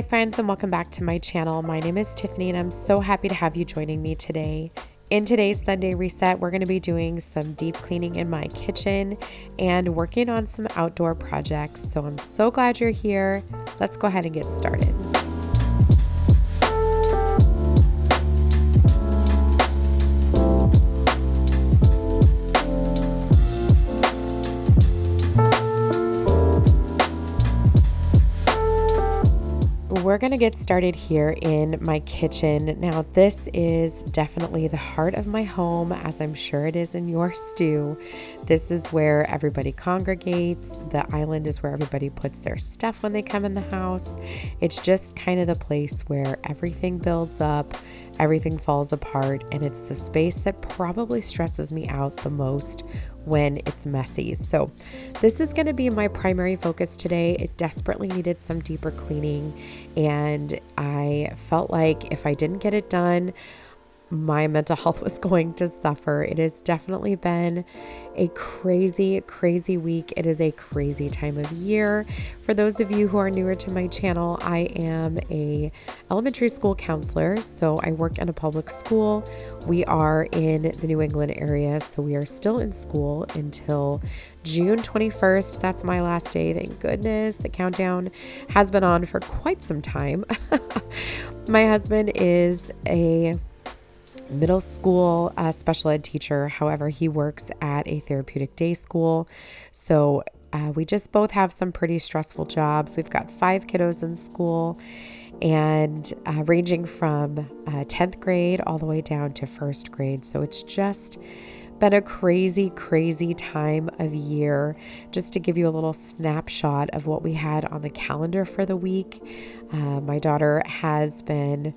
Hi friends, and welcome back to my channel. My name is Tiffany and I'm so happy to have you joining me today. In today's Sunday Reset, we're going to be doing some deep cleaning in my kitchen and working on some outdoor projects. So I'm so glad you're here. Let's go ahead and get started. We're going to get started here in my kitchen. Now, this is definitely the heart of my home, as I'm sure it is in your stew. This is where everybody congregates. The island is where everybody puts their stuff when they come in the house. It's just kind of the place where everything builds up, everything falls apart, and it's the space that probably stresses me out the most when it's messy. So this is going to be my primary focus today. It desperately needed some deeper cleaning, and I felt like if I didn't get it done, my mental health was going to suffer. It has definitely been a crazy, crazy week. It is a crazy time of year. For those of you who are newer to my channel, I am a elementary school counselor. So I work in a public school. We are in the New England area, so we are still in school until June 21st. That's my last day. Thank goodness. The countdown has been on for quite some time. My husband is a middle school special ed teacher. However, he works at a therapeutic day school. So we just both have some pretty stressful jobs. We've got 5 kiddos in school, and ranging from 10th grade all the way down to 1st grade. So it's just been a crazy, crazy time of year. Just to give you a little snapshot of what we had on the calendar for the week, my daughter has been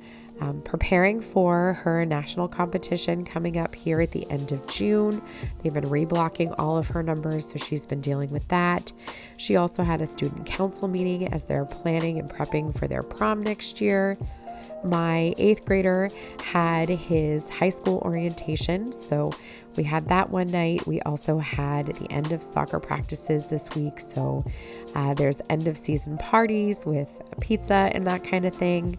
preparing for her national competition coming up here at the end of June. They've been reblocking all of her numbers, so she's been dealing with that. She also had a student council meeting as they're planning and prepping for their prom next year. My 8th grader had his high school orientation, so we had that one night. We also had the end of soccer practices this week, so there's end of season parties with pizza and that kind of thing.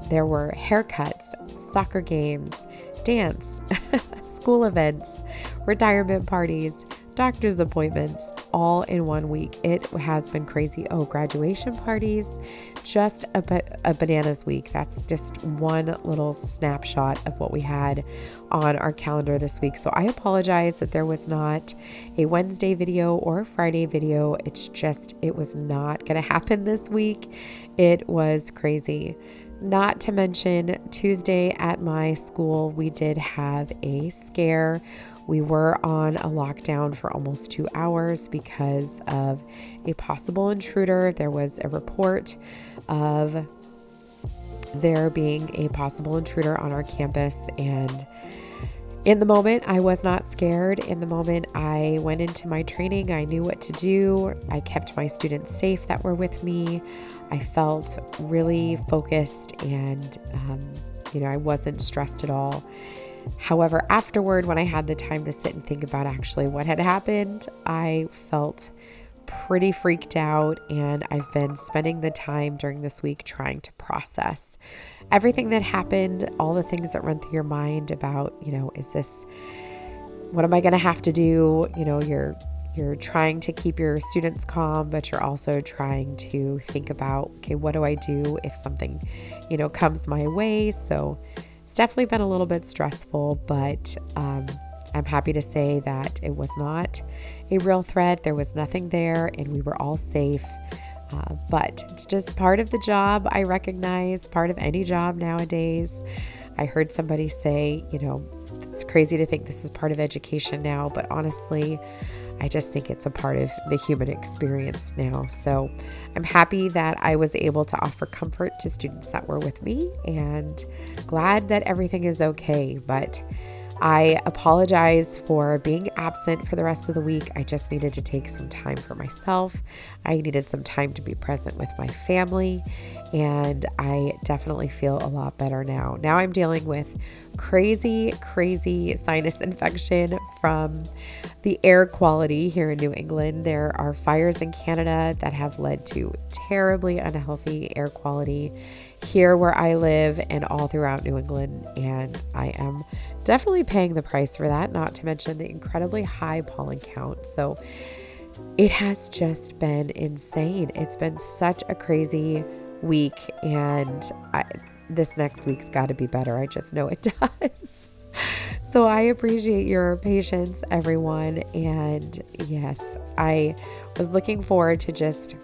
There were haircuts, soccer games, dance, school events, retirement parties, doctor's appointments, all in one week. It has been crazy. Oh, graduation parties, just a bananas week. That's just one little snapshot of what we had on our calendar this week. So I apologize that there was not a Wednesday video or a Friday video. It was not going to happen this week. It was crazy. Not to mention Tuesday at my school, we did have a scare. We were on a lockdown for almost 2 hours because of a possible intruder. There was a report of there being a possible intruder on our campus, and in the moment, I was not scared. In the moment, I went into my training. I knew what to do. I kept my students safe that were with me. I felt really focused, and I wasn't stressed at all. However, afterward, when I had the time to sit and think about actually what had happened, I felt pretty freaked out, and I've been spending the time during this week trying to process everything that happened, all the things that run through your mind about, what am I going to have to do? You're trying to keep your students calm, but you're also trying to think about, okay, what do I do if something, comes my way? So it's definitely been a little bit stressful, but I'm happy to say that it was not a real threat. There was nothing there, and we were all safe. But it's just part of the job. I recognize part of any job nowadays. I heard somebody say, it's crazy to think this is part of education now, but honestly, I just think it's a part of the human experience now. So I'm happy that I was able to offer comfort to students that were with me, and glad that everything is okay. But I apologize for being absent for the rest of the week. I just needed to take some time for myself. I needed some time to be present with my family, and I definitely feel a lot better now. Now I'm dealing with crazy sinus infection from the air quality here in New England. There are fires in Canada that have led to terribly unhealthy air quality here where I live and all throughout New England, and I am definitely paying the price for that, not to mention the incredibly high pollen count. So it has just been insane. It's been such a crazy week, and this next week's got to be better. I just know it does. So I appreciate your patience, everyone. And yes, I was looking forward to just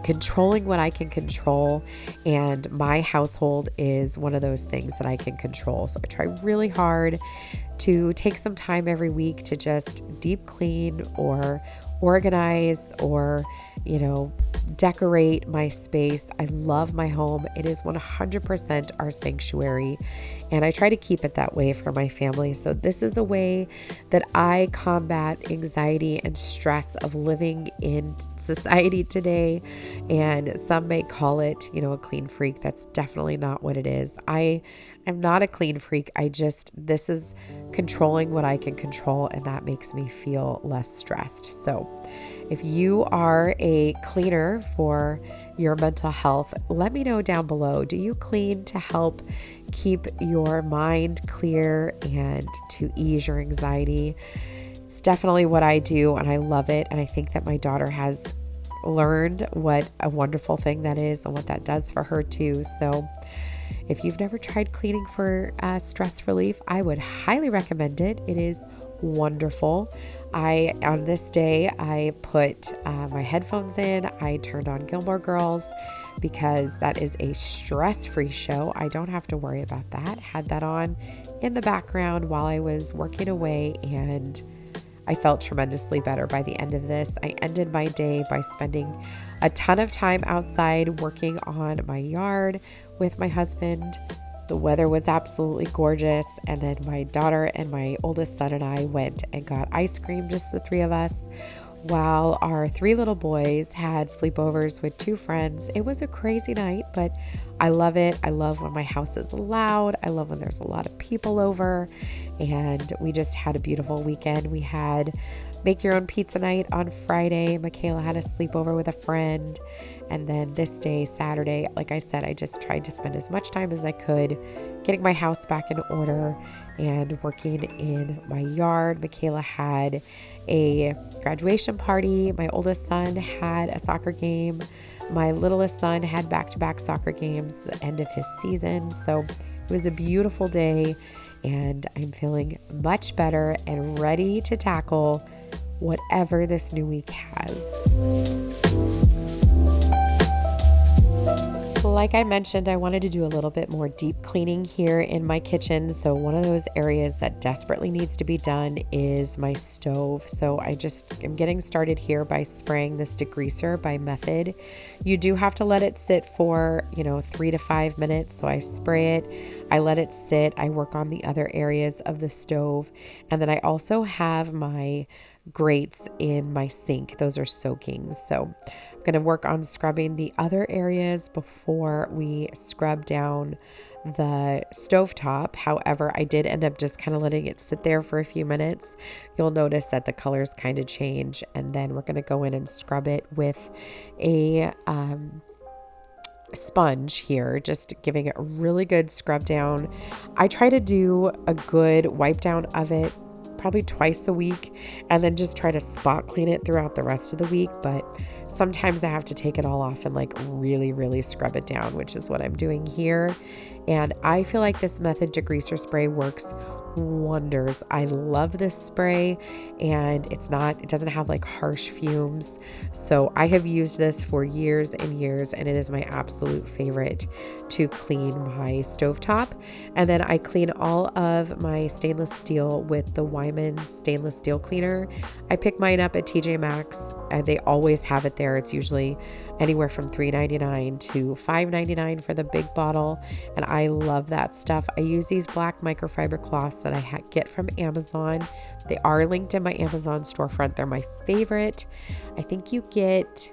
controlling what I can control, and my household is one of those things that I can control. So I try really hard to take some time every week to just deep clean or organize or, decorate my space. I love my home. It is 100% our sanctuary, and I try to keep it that way for my family. So this is a way that I combat anxiety and stress of living in society today. And some may call it, a clean freak. That's definitely not what it is. I am not a clean freak. This is controlling what I can control, and that makes me feel less stressed. So if you are a cleaner for your mental health, let me know down below. Do you clean to help keep your mind clear and to ease your anxiety? It's definitely what I do, and I love it. And I think that my daughter has learned what a wonderful thing that is and what that does for her too. So if you've never tried cleaning for stress relief, I would highly recommend it. It is wonderful. On this day, I put my headphones in. I turned on Gilmore Girls because that is a stress-free show. I don't have to worry about that. Had that on in the background while I was working away, and I felt tremendously better by the end of this. I ended my day by spending a ton of time outside working on my yard with my husband. The weather was absolutely gorgeous. And then my daughter and my oldest son and I went and got ice cream, just the three of us, while our three little boys had sleepovers with two friends. It was a crazy night, but I love it. I love when my house is loud. I love when there's a lot of people over, and we just had a beautiful weekend. We had make your own pizza night on Friday. Michaela had a sleepover with a friend. And then this day, Saturday, like I said, I just tried to spend as much time as I could getting my house back in order and working in my yard. Michaela had a graduation party. My oldest son had a soccer game. My littlest son had back-to-back soccer games at the end of his season. So it was a beautiful day, and I'm feeling much better and ready to tackle whatever this new week has. Like I mentioned, I wanted to do a little bit more deep cleaning here in my kitchen. So one of those areas that desperately needs to be done is my stove. So I just am getting started here by spraying this degreaser by Method. You do have to let it sit for, 3 to 5 minutes. So I spray it, I let it sit, I work on the other areas of the stove. And then I also have my grates in my sink. Those are soaking. So I'm going to work on scrubbing the other areas before we scrub down the stovetop. However, I did end up just kind of letting it sit there for a few minutes. You'll notice that the colors kind of change, and then we're going to go in and scrub it with a sponge here, just giving it a really good scrub down. I try to do a good wipe down of it probably twice a week, and then just try to spot clean it throughout the rest of the week. But sometimes I have to take it all off and really scrub it down, which is what I'm doing here. And I feel like this Method degreaser spray works wonders. I love this spray, and it doesn't have harsh fumes. So I have used this for years and years, and it is my absolute favorite to clean my stovetop. And then I clean all of my stainless steel with the Wyman's stainless steel cleaner. I pick mine up at TJ Maxx. They always have it there. It's usually anywhere from $3.99 to $5.99 for the big bottle, and I love that stuff. I use these black microfiber cloths cloths that I get from Amazon. They are linked in my Amazon storefront. They're my favorite. I think you get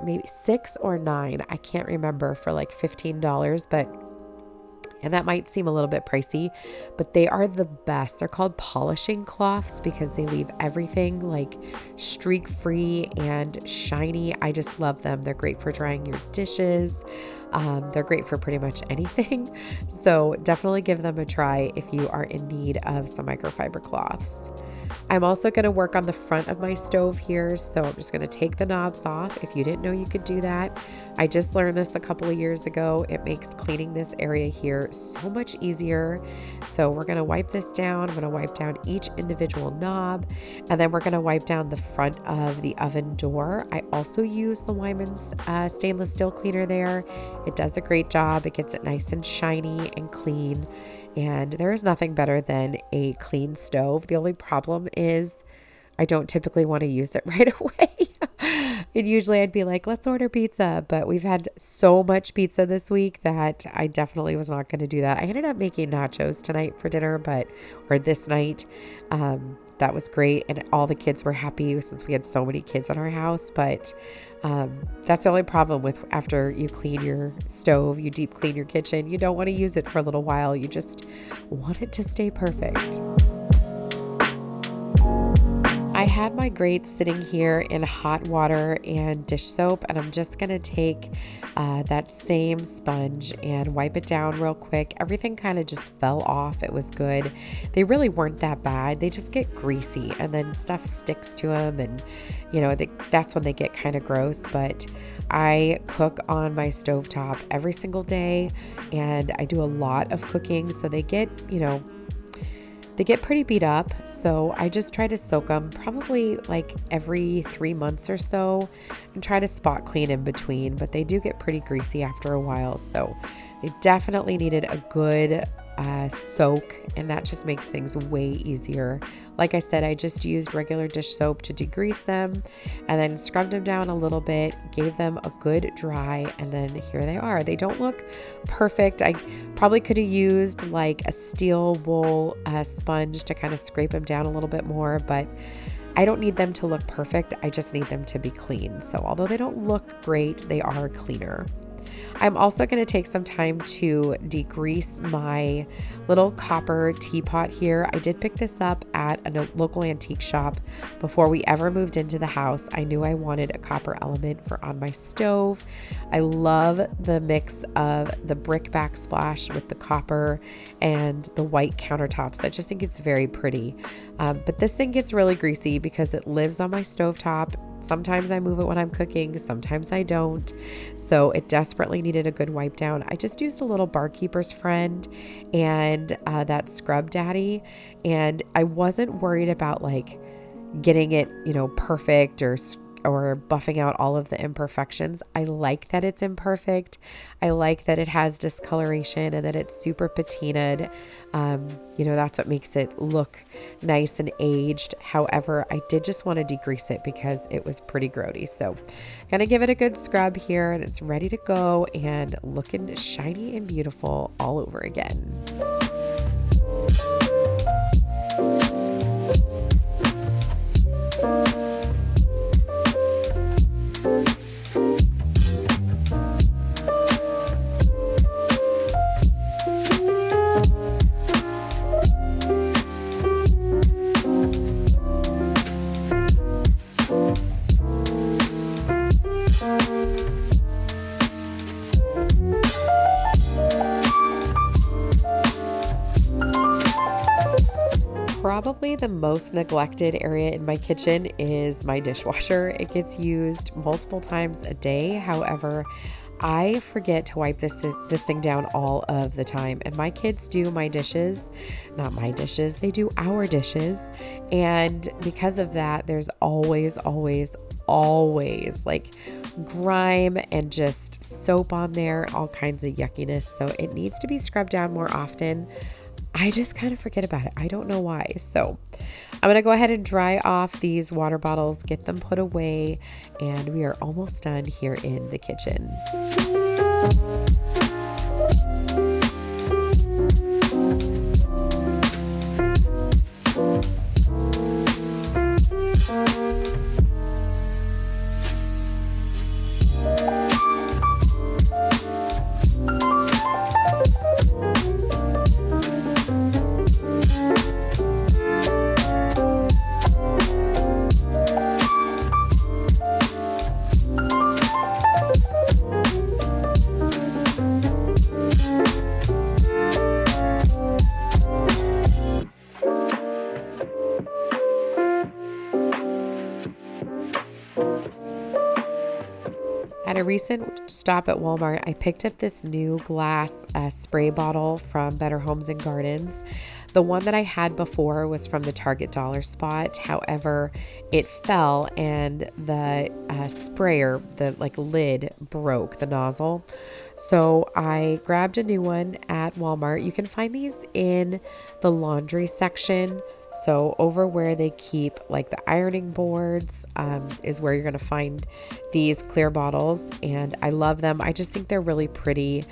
maybe 6 or 9. I can't remember, for like $15, and that might seem a little bit pricey, but they are the best. They're called polishing cloths because they leave everything like streak free and shiny. I just love them. They're great for drying your dishes. They're great for pretty much anything. So definitely give them a try if you are in need of some microfiber cloths. I'm also going to work on the front of my stove here. So I'm just going to take the knobs off. If you didn't know you could do that, I just learned this a couple of years ago. It makes cleaning this area here so much easier. So we're going to wipe this down. I'm going to wipe down each individual knob, and then we're going to wipe down the front of the oven door. I also use the Wyman's stainless steel cleaner there. It does a great job. It gets it nice and shiny and clean. And there is nothing better than a clean stove. The only problem is I don't typically want to use it right away. And usually I'd be like, let's order pizza. But we've had so much pizza this week that I definitely was not going to do that. I ended up making nachos tonight for dinner, or this night. That was great. And all the kids were happy since we had so many kids in our house. But that's the only problem with after you clean your stove, you deep clean your kitchen. You don't want to use it for a little while. You just want it to stay perfect. I had my grates sitting here in hot water and dish soap, and I'm just going to take that same sponge and wipe it down real quick. Everything kind of just fell off. It was good. They really weren't that bad. They just get greasy and then stuff sticks to them, and that's when they get kind of gross. But I cook on my stovetop every single day, and I do a lot of cooking, so they get pretty beat up. So I just try to soak them probably like every 3 months or so and try to spot clean in between, but they do get pretty greasy after a while. So they definitely needed a good soak, and that just makes things way easier. Like I said, I just used regular dish soap to degrease them and then scrubbed them down a little bit, gave them a good dry, and then here they are. They don't look perfect. I probably could have used like a steel wool sponge to kind of scrape them down a little bit more, but I don't need them to look perfect. I just need them to be clean. So although they don't look great, they are cleaner. I'm also going to take some time to degrease my little copper teapot here. I did pick this up at a local antique shop before we ever moved into the house. I knew I wanted a copper element for on my stove. I love the mix of the brick backsplash with the copper and the white countertops. I just think it's very pretty. But this thing gets really greasy because it lives on my stovetop. Sometimes I move it when I'm cooking, sometimes I don't. So it desperately needed a good wipe down. I just used a little Barkeeper's Friend and that Scrub Daddy. And I wasn't worried about like getting it, perfect or buffing out all of the imperfections. I like that it's imperfect. I like that it has discoloration and that it's super patinaed. That's what makes it look nice and aged. However, I did just want to degrease it because it was pretty grody. So gonna give it a good scrub here, and it's ready to go and looking shiny and beautiful all over again. Probably the most neglected area in my kitchen is my dishwasher. It gets used multiple times a day. However, I forget to wipe this thing down all of the time. And my kids do my dishes, not my dishes, they do our dishes. And because of that, there's always like grime and just soap on there, all kinds of yuckiness. So it needs to be scrubbed down more often. I just kind of forget about it. I don't know why. So I'm going to go ahead and dry off these water bottles, get them put away, and we are almost done here in the kitchen. At a recent stop at Walmart, I picked up this new glass spray bottle from Better Homes and Gardens. The one that I had before was from the Target dollar spot. However, it fell and the sprayer, the lid broke, the nozzle. So I grabbed a new one at Walmart. You can find these in the laundry section. So over where they keep like the ironing boards is where you're going to find these clear bottles, and I love them. I just think they're really pretty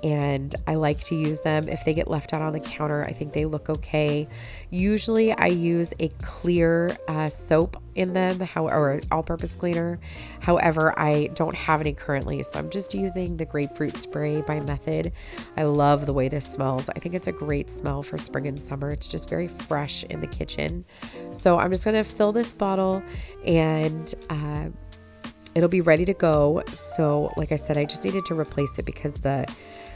and I like to use them. If they get left out on the counter, I think they look okay. Usually I use a clear soap in them, or all-purpose cleaner. However, I don't have any currently, so I'm just using the grapefruit spray by Method. I love the way this smells. I think it's a great smell for spring and summer. It's just very fresh in the kitchen. So I'm just going to fill this bottle and it'll be ready to go. So like I said, I just needed to replace it because the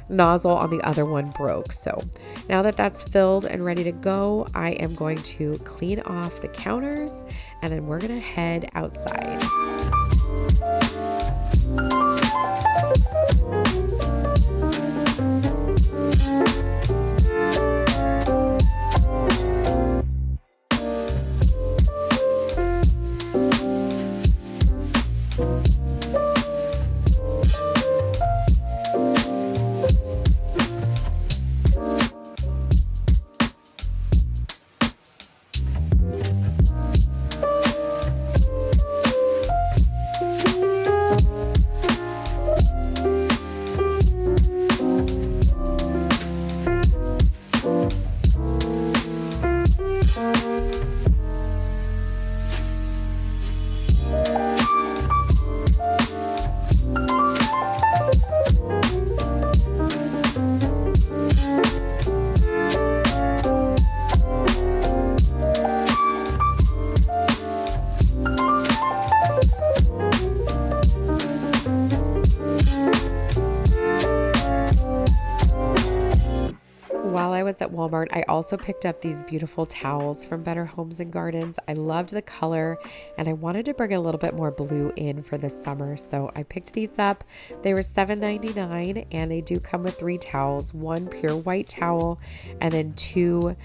nozzle on the other one broke. So now that that's filled and ready to go, I am going to clean off the counters and then we're going to head outside. While I was at Walmart, I also picked up these beautiful towels from Better Homes and Gardens. I loved the color and I wanted to bring a little bit more blue in for the summer. So I picked these up. They were $7.99 and they do come with 3 towels, 1 pure white towel and then 2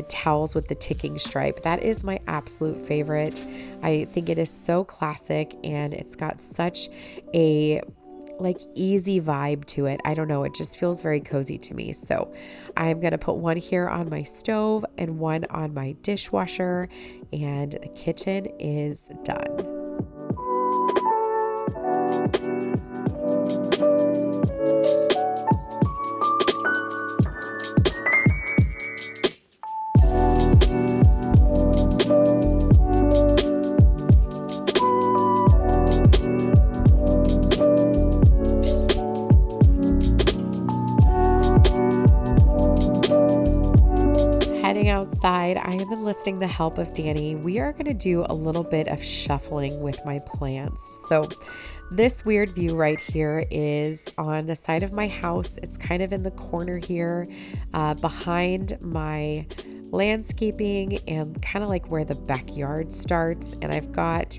towels with the ticking stripe. That is my absolute favorite. I think it is so classic and it's got such a easy vibe to it. I don't know, it just feels very cozy to me. So I'm going to put one here on my stove and one on my dishwasher and the kitchen is done. Outside, I have enlisting the help of Danny. We are going to do a little bit of shuffling with my plants. So this weird view right here is on the side of my house. It's kind of in the corner here behind my landscaping and kind of like where the backyard starts. And I've got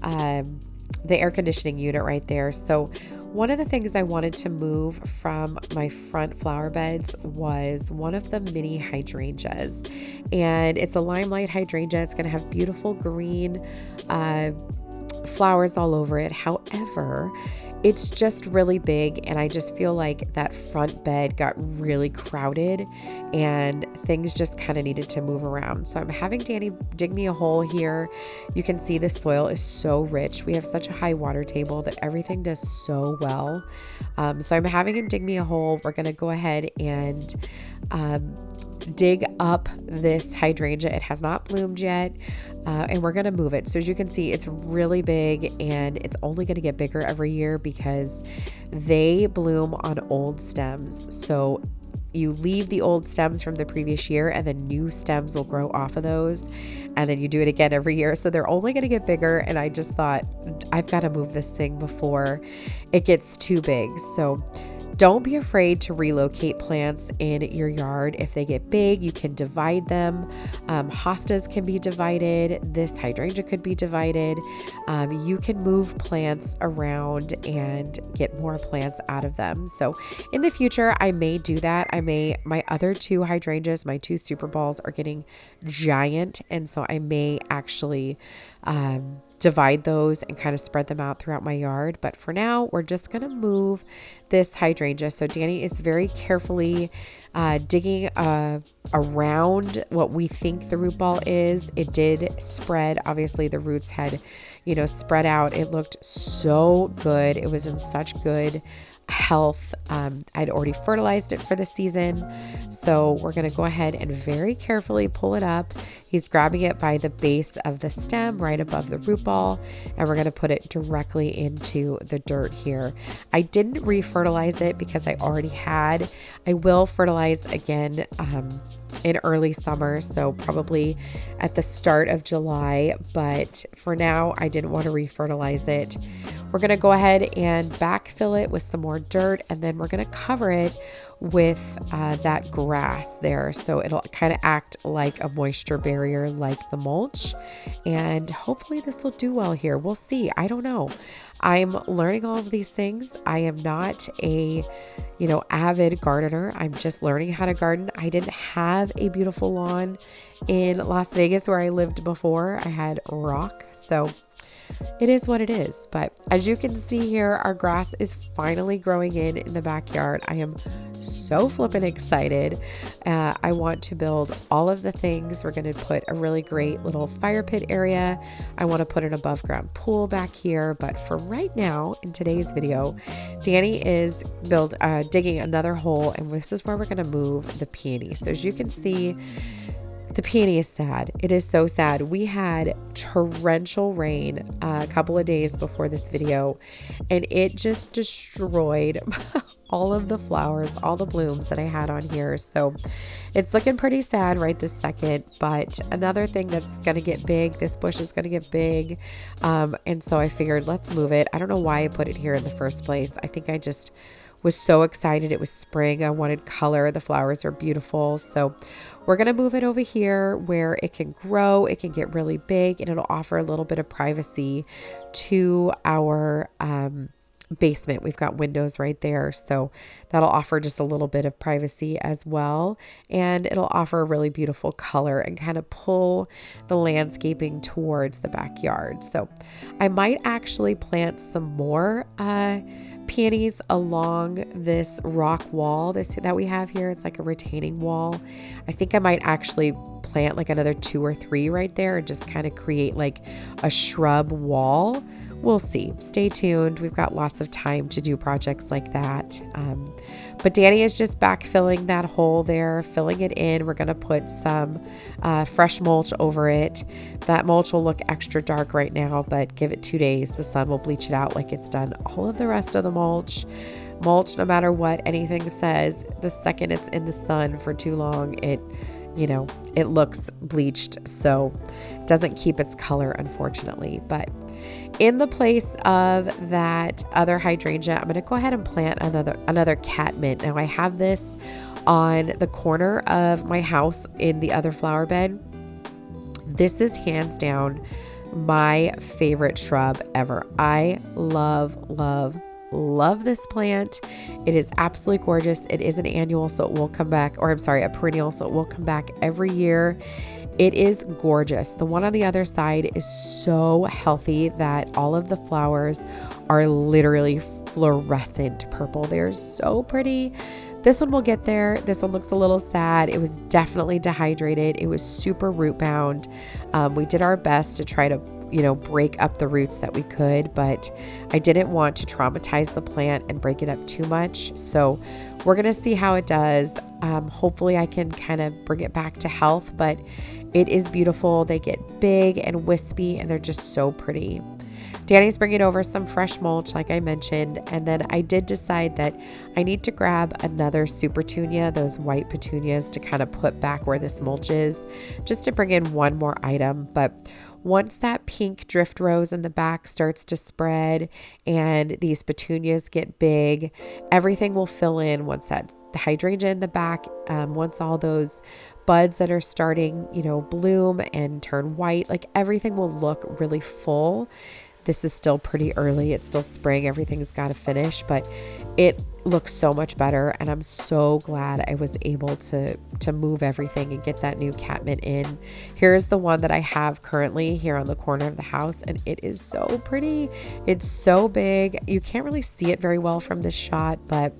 the air conditioning unit right there. So one of the things I wanted to move from my front flower beds was one of the mini hydrangeas. And it's a limelight hydrangea. It's going to have beautiful green flowers all over it. However, it's just really big and I just feel like that front bed got really crowded and things just kind of needed to move around. So I'm having Danny dig me a hole here. You can see the soil is so rich. We have such a high water table that everything does so well. So I'm having him dig me a hole. We're going to go ahead and dig up this hydrangea. It has not bloomed yet. And we're going to move it. So as you can see, it's really big and it's only going to get bigger every year because they bloom on old stems. So you leave the old stems from the previous year and then new stems will grow off of those. And then you do it again every year. So they're only going to get bigger. And I just thought I've got to move this thing before it gets too big. So Don't be afraid to relocate plants in your yard. If they get big, you can divide them. Hostas can be divided. This hydrangea could be divided. You can move plants around and get more plants out of them. So in the future, I may do that. My other two hydrangeas, my two super balls are getting giant. And so I may actually divide those and kind of spread them out throughout my yard. But for now, we're just going to move this hydrangea. So Danny is very carefully digging around what we think the root ball is. It did spread. Obviously, the roots had, spread out. It looked so good. It was in such good health. I'd already fertilized it for the season. So we're going to go ahead and very carefully pull it up. He's grabbing it by the base of the stem right above the root ball, and we're going to put it directly into the dirt here. I didn't re-fertilize it because I already had. I will fertilize again in early summer, so probably at the start of July, but for now I didn't want to re-fertilize it. We're going to go ahead and backfill it with some more dirt, and then we're going to cover it with that grass there, so it'll kind of act like a moisture barrier like the mulch, and hopefully this will do well here. We'll see. I don't know. I'm learning all of these things. I am not a avid gardener. I'm just learning how to garden. I didn't have a beautiful lawn in Las Vegas where I lived before. I had rock, so it is what it is. But as you can see here, our grass is finally growing in the backyard. I am so flippin' excited. I want to build all of the things. We're going to put a really great little fire pit area. I want to put an above ground pool back here. But for right now, in today's video, Danny is digging another hole, and this is where we're going to move the peony. So as you can see, the peony is sad. It is so sad. We had torrential rain a couple of days before this video, and it just destroyed all of the flowers, all the blooms that I had on here. So it's looking pretty sad right this second, but another thing that's going to get big, this bush is going to get big. And so I figured let's move it. I don't know why I put it here in the first place. I think I just was so excited. It was spring. I wanted color. The flowers are beautiful. So we're going to move it over here where it can grow. It can get really big, and it'll offer a little bit of privacy to our basement. We've got windows right there. So that'll offer just a little bit of privacy as well. And it'll offer a really beautiful color and kind of pull the landscaping towards the backyard. So I might actually plant some more peonies along this rock wall that we have here. It's like a retaining wall. I think I might actually plant like another 2 or 3 right there and just kind of create like a shrub wall. We'll see. Stay tuned. We've got lots of time to do projects like that. But Danny is just backfilling that hole there, filling it in. We're going to put some fresh mulch over it. That mulch will look extra dark right now, but give it 2 days. The sun will bleach it out like it's done all of the rest of the mulch. Mulch, no matter what anything says, the second it's in the sun for too long, it looks bleached. So it doesn't keep its color, unfortunately. But in the place of that other hydrangea, I'm going to go ahead and plant another catmint. Now I have this on the corner of my house in the other flower bed. This is hands down my favorite shrub ever. I love this plant. It is absolutely gorgeous. It is an annual, so it will come back, a perennial, so it will come back every year. It is gorgeous. The one on the other side is so healthy that all of the flowers are literally fluorescent purple. They're so pretty. This one will get there. This one looks a little sad. It was definitely dehydrated. It was super root bound. We did our best to try to break up the roots that we could, but I didn't want to traumatize the plant and break it up too much. So we're going to see how it does. Hopefully I can kind of bring it back to health, but it is beautiful. They get big and wispy, and they're just so pretty. Danny's bringing over some fresh mulch, like I mentioned, and then I did decide that I need to grab another super petunia, those white petunias, to kind of put back where this mulch is, just to bring in one more item. But Once that pink drift rose in the back starts to spread and these petunias get big, everything will fill in once that the hydrangea in the back, once all those buds that are starting, bloom and turn white, like everything will look really full. This is still pretty early. It's still spring. Everything's got to finish, but it looks so much better. And I'm so glad I was able to move everything and get that new catmint in. Here's the one that I have currently here on the corner of the house, and it is so pretty. It's so big. You can't really see it very well from this shot, but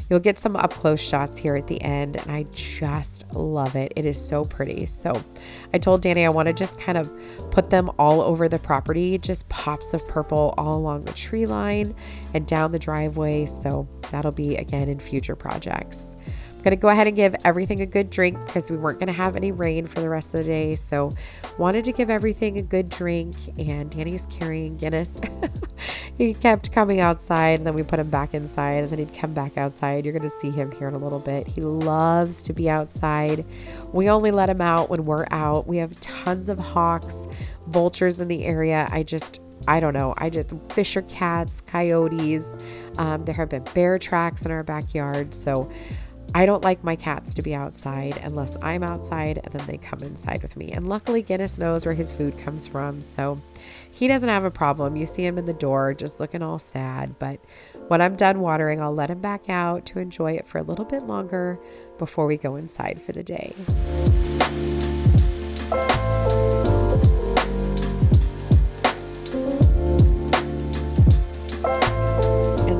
you'll get some up close shots here at the end, and I just love it. It is so pretty. So I told Danny I want to just kind of put them all over the property, just pops of purple all along the tree line and down the driveway. So that'll be again in future projects. I'm going to go ahead and give everything a good drink because we weren't going to have any rain for the rest of the day. So wanted to give everything a good drink, and Danny's carrying Guinness. He kept coming outside, and then we put him back inside, and then he'd come back outside. You're going to see him here in a little bit. He loves to be outside. We only let him out when we're out. We have tons of hawks, vultures in the area. I don't know. Fisher cats, coyotes. There have been bear tracks in our backyard. So I don't like my cats to be outside unless I'm outside, and then they come inside with me. And luckily Guinness knows where his food comes from, so he doesn't have a problem. You see him in the door just looking all sad, but when I'm done watering, I'll let him back out to enjoy it for a little bit longer before we go inside for the day.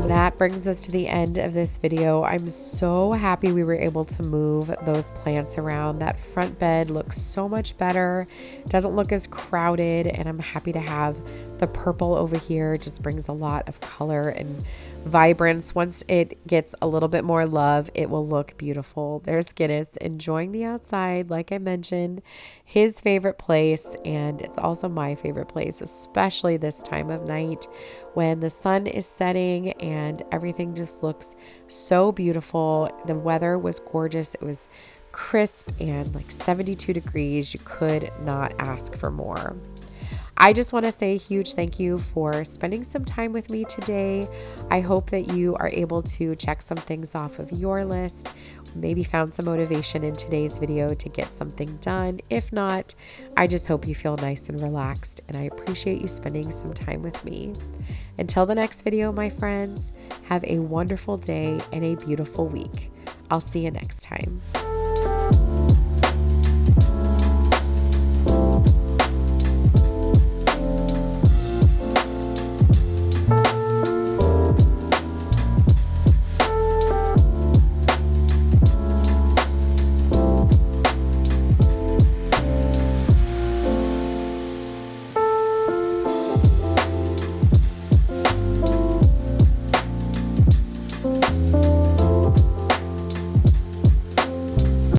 That brings us to the end of this video. I'm so happy we were able to move those plants around. That front bed looks so much better. It doesn't look as crowded, and I'm happy to have the purple over here. It just brings a lot of color and vibrance. Once it gets a little bit more love, it will look beautiful. There's Guinness enjoying the outside, like I mentioned, his favorite place, and it's also my favorite place, especially this time of night when the sun is setting and everything just looks so beautiful. The weather was gorgeous. It was crisp and like 72 degrees. You could not ask for more. I just want to say a huge thank you for spending some time with me today. I hope that you are able to check some things off of your list, maybe found some motivation in today's video to get something done. If not, I just hope you feel nice and relaxed, and I appreciate you spending some time with me. Until the next video, my friends, have a wonderful day and a beautiful week. I'll see you next time.